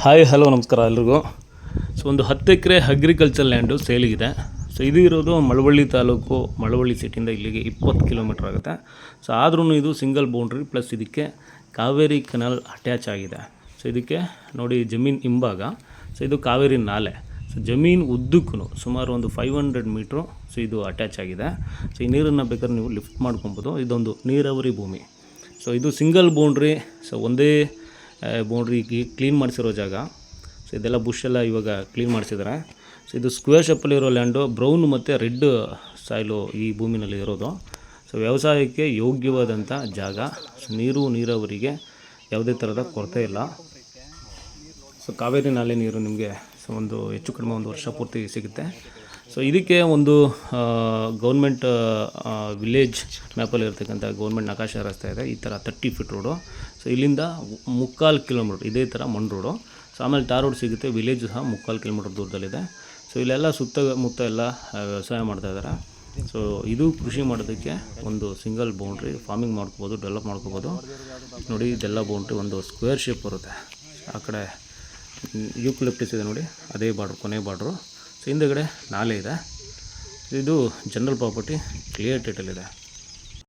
Hi hello ನಮಸ್ಕಾರ ಎಲ್ರಿಗೂ. So ಒಂದು 10 ಎಕರೆ ಅಗ್ರಿಕಲ್ಚರ್ ಲ್ಯಾಂಡು ಸೇಲಿಗಿದೆ. ಸೊ ಇದು ಇರೋದು ಮಳವಳ್ಳಿ ತಾಲೂಕು, ಮಳವಳ್ಳಿ ಸಿಟಿಯಿಂದ ಇಲ್ಲಿಗೆ 20 ಕಿಲೋಮೀಟ್ರ್ ಆಗುತ್ತೆ. ಸೊ ಆದ್ರೂ ಇದು ಸಿಂಗಲ್ ಬೌಂಡ್ರಿ ಪ್ಲಸ್ ಇದಕ್ಕೆ ಕಾವೇರಿ ಕೆನಾಲ್ ಅಟ್ಯಾಚ್ ಆಗಿದೆ. ಸೊ ಇದಕ್ಕೆ ನೋಡಿ ಜಮೀನು ಹಿಂಭಾಗ, ಸೊ ಇದು ಕಾವೇರಿ ನಾಲೆ. ಸೊ ಜಮೀನು ಉದ್ದಕ್ಕೂ ಸುಮಾರು ಒಂದು 500 ಮೀಟ್ರು ಸೊ ಇದು ಅಟ್ಯಾಚ್ ಆಗಿದೆ. ಸೊ ಈ ನೀರನ್ನು ಬೇಕಾದ್ರೆ ನೀವು ಲಿಫ್ಟ್ ಮಾಡ್ಕೊಬೋದು. ಇದೊಂದು ನೀರಾವರಿ ಭೂಮಿ. ಸೊ ಇದು ಸಿಂಗಲ್ ಬೌಂಡ್ರಿ. ಸೊ ಒಂದೇ ಬೌಂಡ್ರಿ ಕ್ಲೀನ್ ಮಾಡಿಸಿರೋ ಜಾಗ. ಸೊ ಇದೆಲ್ಲ ಬುಷ್ ಎಲ್ಲ ಇವಾಗ ಕ್ಲೀನ್ ಮಾಡಿಸಿದ್ದಾರೆ. ಸೊ ಇದು ಸ್ಕ್ವೇರ್ ಶೇಪಲ್ಲಿರೋ ಲ್ಯಾಂಡು, ಬ್ರೌನ್ ಮತ್ತು ರೆಡ್ ಸಾಯಿಲು ಈ ಭೂಮಿನಲ್ಲಿ ಇರೋದು. ಸೊ ವ್ಯವಸಾಯಕ್ಕೆ ಯೋಗ್ಯವಾದಂಥ ಜಾಗ. ಸೊ ನೀರಾವರಿಗೆ ಯಾವುದೇ ಥರದ ಕೊರತೆ ಇಲ್ಲ. ಸೊ ಕಾವೇರಿ ನಾಲೆ ನೀರು ನಿಮಗೆ ಸೊ ಒಂದು ಹೆಚ್ಚು ಕಡಿಮೆ ಒಂದು ವರ್ಷ ಪೂರ್ತಿ ಸಿಗುತ್ತೆ. ಸೊ ಇದಕ್ಕೆ ಒಂದು ಗೌರ್ಮೆಂಟ್ ವಿಲೇಜ್ ಮ್ಯಾಪಲ್ಲಿ ಇರ್ತಕ್ಕಂಥ ಗೌರ್ಮೆಂಟ್ ನಕಾಶೆ ರಸ್ತೆ ಇದೆ. ಈ ಥರ 30 ಫೀಟ್ ರೋಡು. ಸೊ ಇಲ್ಲಿಂದ 3/4 ಕಿಲೋಮೀಟ್ರ್ ಇದೇ ಥರ ಮಣ್ಣು ರೋಡು. ಸೊ ಆಮೇಲೆ ಟಾರ್ ರೋಡ್ ಸಿಗುತ್ತೆ. ವಿಲೇಜ್ ಸಹ 3/4 ಕಿಲೋಮೀಟ್ರ್ ದೂರದಲ್ಲಿದೆ. ಸೊ ಇಲ್ಲೆಲ್ಲ ಸುತ್ತಮುತ್ತ ಎಲ್ಲ ವ್ಯವಸಾಯ ಮಾಡ್ತಾಯಿದ್ದಾರೆ. ಸೊ ಇದು ಕೃಷಿ ಮಾಡೋದಕ್ಕೆ ಒಂದು ಸಿಂಗಲ್ ಬೌಂಡ್ರಿ. ಫಾರ್ಮಿಂಗ್ ಮಾಡ್ಕೋಬೋದು, ಡೆವಲಪ್ ಮಾಡ್ಕೋಬೋದು. ನೋಡಿ ಇದೆಲ್ಲ ಬೌಂಡ್ರಿ ಒಂದು ಸ್ಕ್ವೇರ್ ಶೇಪ್ ಬರುತ್ತೆ. ಆ ಕಡೆ ಯೂಕಲಿಪ್ಟಸ್ ಇದೆ ನೋಡಿ, ಅದೇ ಬಾರ್ಡ್ರು, ಕೊನೆ ಬಾರ್ಡ್ರು. ಸೊ ಹಿಂದೆಗಡೆ ನಾಲೆ ಇದೆ. ಇದು ಜನರಲ್ ಪ್ರಾಪರ್ಟಿ, ಕ್ಲಿಯರ್ ಟೈಟಲ್ ಇದೆ.